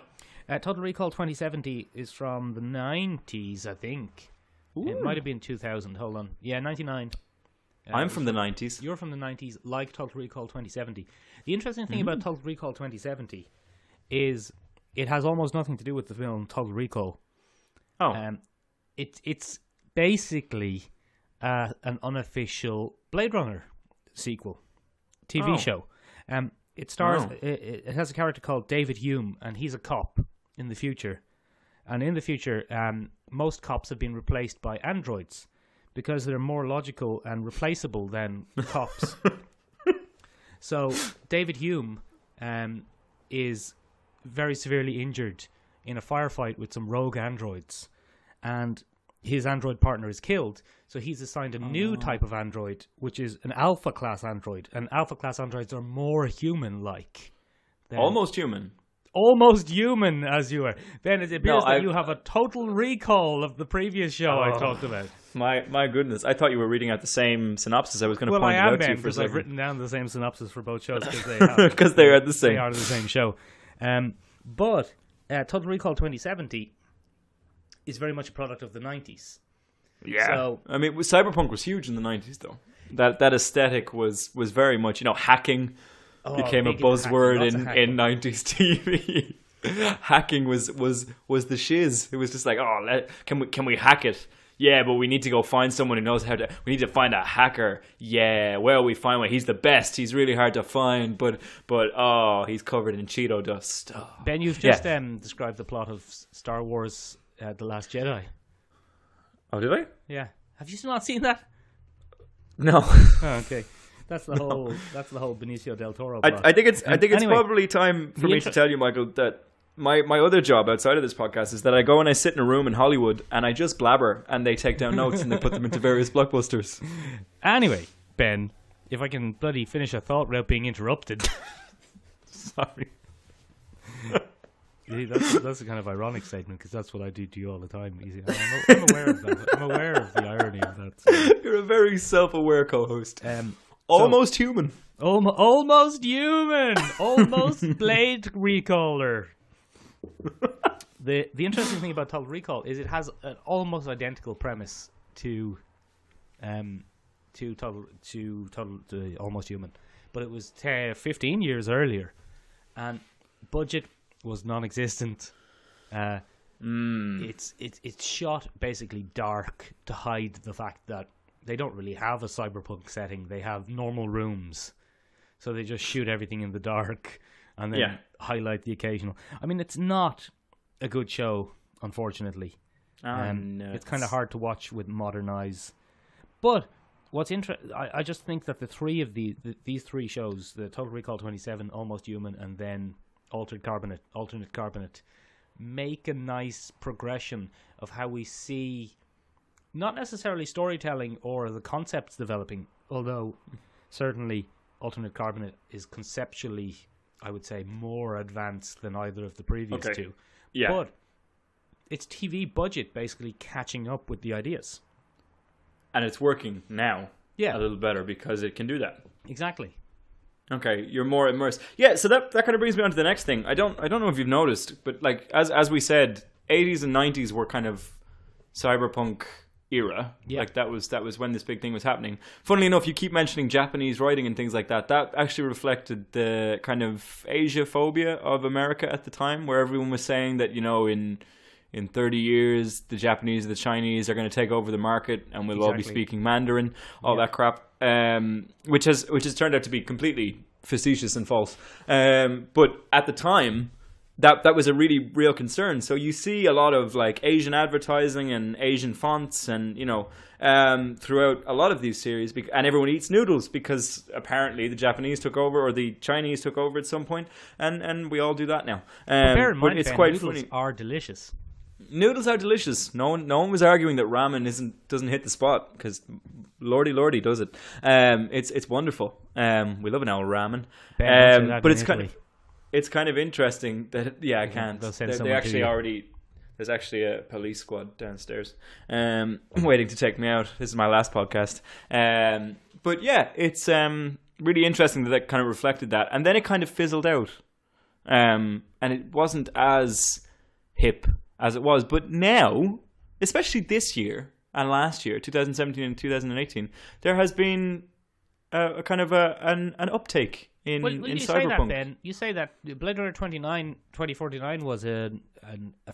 Total Recall 2070 is from the 90s, I think. Ooh. It might have been 2000. Hold on. Yeah, 99. I'm from the 90s. You're from the 90s, like Total Recall 2070. The interesting thing about Total Recall 2070 is it has almost nothing to do with the film Total Recall. Oh. It's basically an unofficial Blade Runner sequel TV show. It stars. It has a character called David Hume, and he's a cop in the future. And in the future, most cops have been replaced by androids because they're more logical and replaceable than cops. So David Hume is very severely injured in a firefight with some rogue androids, and his android partner is killed. So he's assigned a new type of android, which is an alpha class android. And alpha class androids are more human-like. Almost human. Almost human, as you are. Then it appears that you have a total recall of the previous show I talked about. My goodness. I thought you were reading out the same synopsis. I was going to Well, point I it am, out to Ben, you for a because I've second. written down the same synopsis for both shows Because they are the same. They are the same show. But Total Recall 2070 is very much a product of the 90s. Yeah. So, I mean, Cyberpunk was huge in the 90s, though. That aesthetic was very much, hacking became a big into buzzword hacking, lots of in 90s TV. Hacking was the shiz. It was just like, can we hack it? Yeah, but we need to go find someone who knows how to. We need to find a hacker. Yeah, where we find one? He's the best. He's really hard to find, but he's covered in Cheeto dust. Oh. Ben, you've just described the plot of Star Wars: The Last Jedi. Oh, did I? Yeah. Have you still not seen that? No. Oh, okay. That's the whole Benicio del Toro plot. I think it's anyway, probably time for me to tell you, Michael, that my other job outside of this podcast is that I go and I sit in a room in Hollywood and I just blabber and they take down notes and they put them into various blockbusters. Anyway, Ben, if I can bloody finish a thought without being interrupted. Sorry. That's a kind of ironic statement because that's what I do to you all the time. I'm aware of that. I'm aware of the irony of that. So. You're a very self-aware co-host. Almost human. Almost human. Almost Blade Recaller. The interesting thing about Total Recall is it has an almost identical premise to Almost Human, but it was 15 years earlier, and budget was non-existent. It's shot basically dark to hide the fact that they don't really have a cyberpunk setting. They have normal rooms, so they just shoot everything in the dark and then highlight the occasional. I mean, it's not a good show, unfortunately. It's kind of hard to watch with modern eyes. But what's interesting, I just think that the three of these three shows, the Total Recall 27, Almost Human, and then Alternate Carbonate, make a nice progression of how we see not necessarily storytelling or the concepts developing, although certainly Alternate Carbonate is conceptually, I would say, more advanced than either of the previous two. Yeah. But it's TV budget basically catching up with the ideas. And it's working now a little better because it can do that. Exactly. Okay, you're more immersed. Yeah, so that kind of brings me on to the next thing. I don't know if you've noticed, but like as we said, 80s and 90s were kind of cyberpunk era. Yeah. Like that was when this big thing was happening. Funnily enough, you keep mentioning Japanese writing and things like that. That actually reflected the kind of Asia phobia of America at the time, where everyone was saying that, in 30 years, the Japanese, the Chinese are going to take over the market and we'll all be speaking Mandarin, all that crap, which has turned out to be completely facetious and false. But at the time, that was a really real concern. So you see a lot of like Asian advertising and Asian fonts and, throughout a lot of these series. And everyone eats noodles because apparently the Japanese took over or the Chinese took over at some point. And we all do that now. Bear in mind, it's Ben, quite noodles funny. are delicious. Noodles are delicious. No one was arguing that ramen doesn't hit the spot because lordy does it. It's wonderful. We love an old ramen. But it's kind of interesting that I can't. They actually already. There's actually a police squad downstairs, waiting to take me out. This is my last podcast. But yeah, it's really interesting that kind of reflected that, and then it kind of fizzled out, and it wasn't as hip as it was. But now, especially this year and last year, 2017 and 2018, there has been a kind of an uptake in you Cyberpunk. Say that, Ben, you say that Blade Runner 2049 was a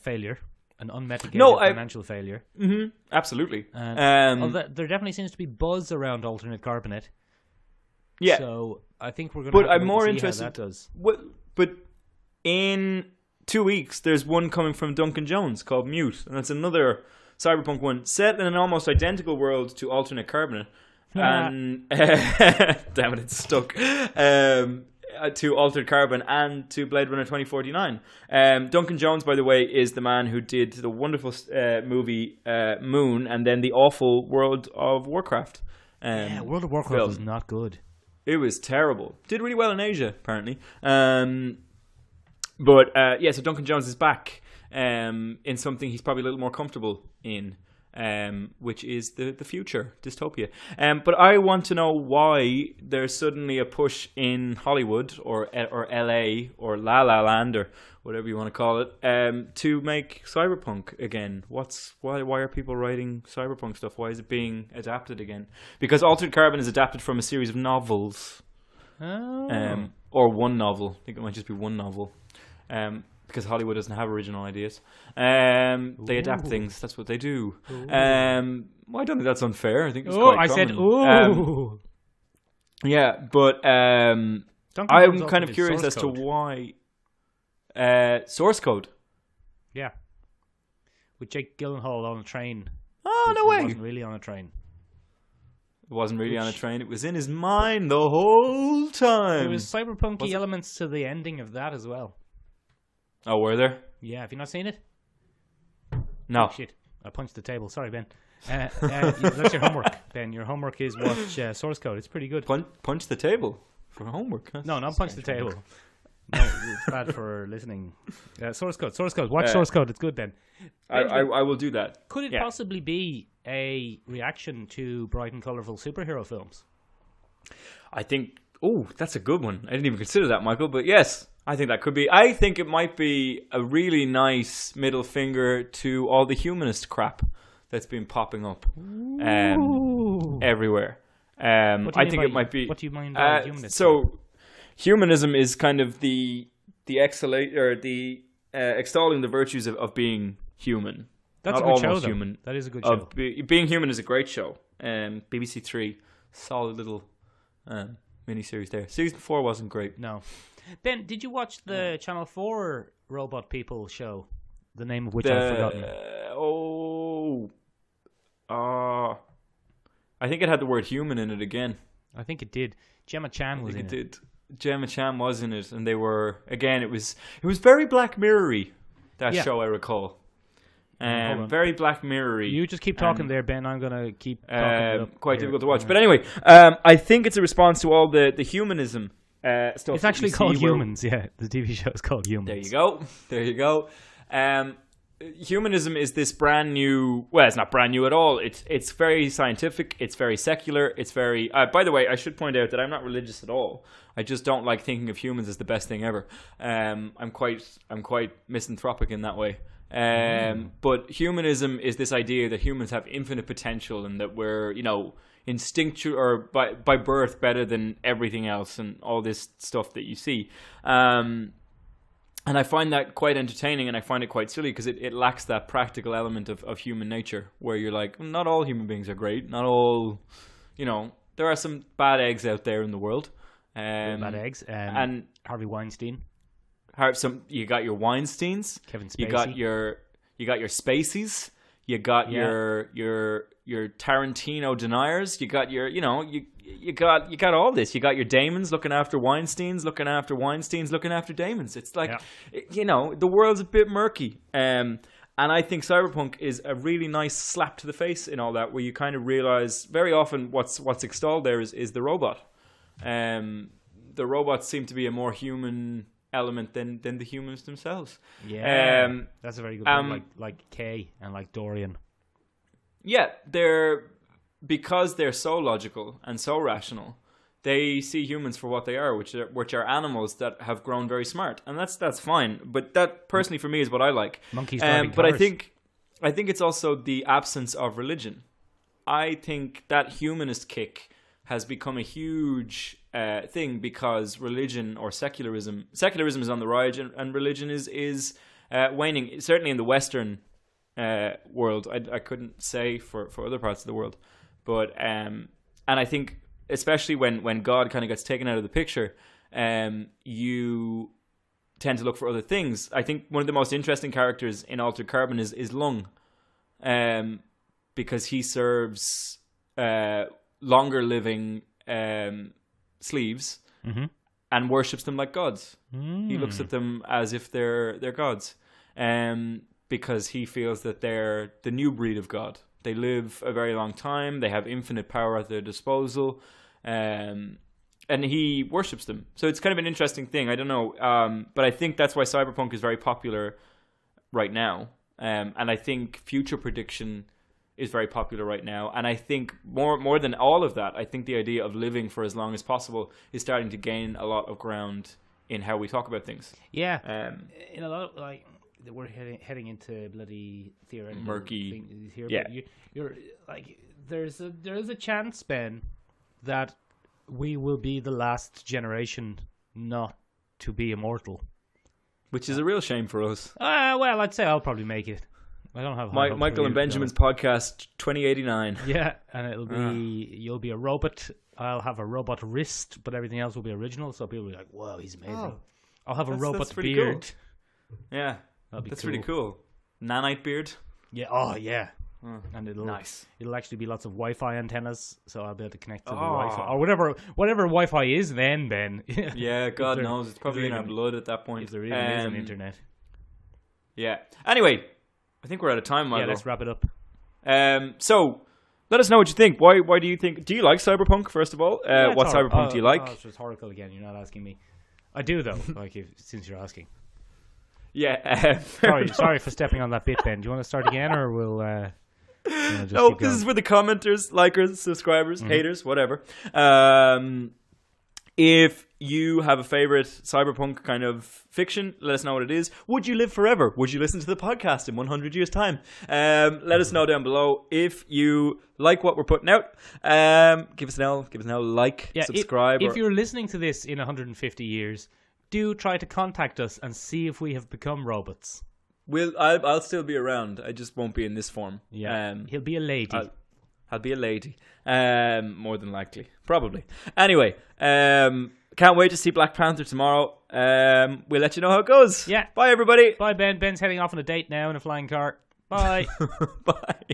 failure, an unmitigated financial failure. Mm-hmm, absolutely. There definitely seems to be buzz around Alternate Carbonate. Yeah. So I think we're going to have to see how that does. But in 2 weeks, there's one coming from Duncan Jones called Mute, and that's another Cyberpunk one set in an almost identical world to Alternate Carbonate. And damn it, it's stuck. To Altered Carbon and to Blade Runner 2049. Duncan Jones, by the way, is the man who did the wonderful movie Moon and then the awful World of Warcraft. World of Warcraft was not good. It was terrible. Did really well in Asia, apparently. So Duncan Jones is back in something he's probably a little more comfortable in. which is the future dystopia. But I want to know why there's suddenly a push in Hollywood or LA or La La Land or whatever you want to call it, to make Cyberpunk again. Why are people writing Cyberpunk stuff? Why is it being adapted again? Because Altered Carbon is adapted from a series of novels. Oh. Or one novel. I think it might just be one novel. Because Hollywood doesn't have original ideas. They adapt things. That's what they do. Well, I don't think that's unfair. I think it's quite common. Said ooh. Yeah, but I'm kind of curious as to why. Source code. Yeah. With Jake Gyllenhaal on a train. Oh, no way. It wasn't really on a train. It wasn't really on a train. It was in his mind the whole time. There was cyberpunky elements to the ending of that as well. Oh, were there? Yeah, have you not seen it? No. Oh, shit. I punched the table. Sorry, Ben. That's your homework, Ben. Your homework is watch Source Code. It's pretty good. Punch the table for homework. No, not punch the table. No, it's bad for listening. Source Code. Watch Source Code. It's good, Ben. I will do that. Could it possibly be a reaction to bright and colourful superhero films? I think... Oh, that's a good one. I didn't even consider that, Michael. But yes, I think that could be. I think it might be a really nice middle finger to all the humanist crap that's been popping up everywhere. I think it might be... What do you mean by humanist? So, humanism is kind of the extolling the virtues of being human. That's Not a good show, almost though. human. That is a good show. Being Human is a great show. BBC Three, solid little miniseries there. Season 4 wasn't great. No. Ben, did you watch the Channel 4 Robot People show? The name of which I've forgotten. I think it had the word human in it again. I think it did. Gemma Chan was in it. It did. Gemma Chan was in it, and they were again. It was very Black Mirror-y, that show, I recall. Very Black Mirror-y. You just keep talking there, Ben. I'm gonna keep talking. Quite difficult to watch, but anyway, I think it's a response to all the humanism stuff. It's actually called Humans. Yeah, the TV show is called Humans. There you go. Humanism is this brand new... Well, it's not brand new at all. It's very scientific. It's very secular. It's very... by the way, I should point out that I'm not religious at all. I just don't like thinking of humans as the best thing ever. I'm quite misanthropic in that way. But humanism is this idea that humans have infinite potential and that we're, instinctual or by birth better than everything else and all this stuff that you see. And I find that quite entertaining, and I find it quite silly because it lacks that practical element of human nature, where you're like, not all human beings are great. Not all, there are some bad eggs out there in the world. Bad eggs. And Harvey Weinstein. You got your Weinsteins. Kevin Spacey. You got your Spaceys. You got your Tarantino deniers. You got your, you got all this. You got your Damons looking after Weinsteins, looking after Damons. It's like, the world's a bit murky. And I think Cyberpunk is a really nice slap to the face in all that, where you kind of realize very often what's extolled there is the robot. The robots seem to be a more human element than the humans themselves. Yeah, that's a very good one. Like Kay and like Dorian. Yeah, because they're so logical and so rational, they see humans for what they are, which are animals that have grown very smart, and that's fine. But that personally for me is what I like. Monkeys driving but cars. I think it's also the absence of religion. I think that humanist kick has become a huge thing because religion or secularism is on the rise, and religion is waning. Certainly in the Western world, I couldn't say for other parts of the world, but and I think especially when God kind of gets taken out of the picture, you tend to look for other things. I think one of the most interesting characters in Altered Carbon is Lung, because he serves longer living sleeves and worships them like gods. He looks at them as if they're gods, because he feels that they're the new breed of God. They live a very long time. They have infinite power at their disposal, and he worships them. So it's kind of an interesting thing. I don't know, but I think that's why Cyberpunk is very popular right now. And I think future prediction is very popular right now. And I think more than all of that, I think the idea of living for as long as possible is starting to gain a lot of ground in how we talk about things. Yeah. In a lot of, like, we're heading into bloody theoretical murky things here. Yeah. But you're like, there's a chance, Ben, that we will be the last generation not to be immortal. Which is a real shame for us. Well, I'd say I'll probably make it. I don't have Michael and Benjamin's podcast 2089. Yeah, and it'll be you'll be a robot. I'll have a robot wrist, but everything else will be original. So people will be like, "Whoa, he's amazing." Oh, I'll have a robot that's pretty beard. Cool. Yeah, that's pretty cool. Nanite beard. Yeah. Oh, yeah. And it'll nice. It'll actually be lots of Wi-Fi antennas, so I'll be able to connect to the Wi-Fi or whatever Wi-Fi is. Then, Ben. Yeah, God knows it's probably in our blood at that point. If there even is an internet. Yeah. Anyway, I think we're out of time, Michael. Yeah, let's wrap it up. So, let us know what you think. Why do you think? Do you like Cyberpunk? First of all, what Cyberpunk do you like? It's rhetorical again. You're not asking me. I do though. Since you're asking. Yeah. Sorry for stepping on that bit, Ben. Do you want to start again, or we'll? No, this is for the commenters, likers, subscribers, haters, whatever. If you have a favorite cyberpunk kind of fiction, let us know what it is. Would you live forever? Would you listen to the podcast in 100 years' time? Let us know down below. If you like what we're putting out, give us an like, subscribe. If you're listening to this in 150 years, do try to contact us and see if we have become robots. I'll still be around. I just won't be in this form. Yeah, he'll be a lady. I'll be a lady. More than likely. Probably. Anyway, can't wait to see Black Panther tomorrow. We'll let you know how it goes. Yeah. Bye, everybody. Bye, Ben. Ben's heading off on a date now in a flying car. Bye. Bye.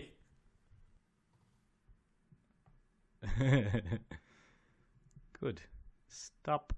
Good. Stop.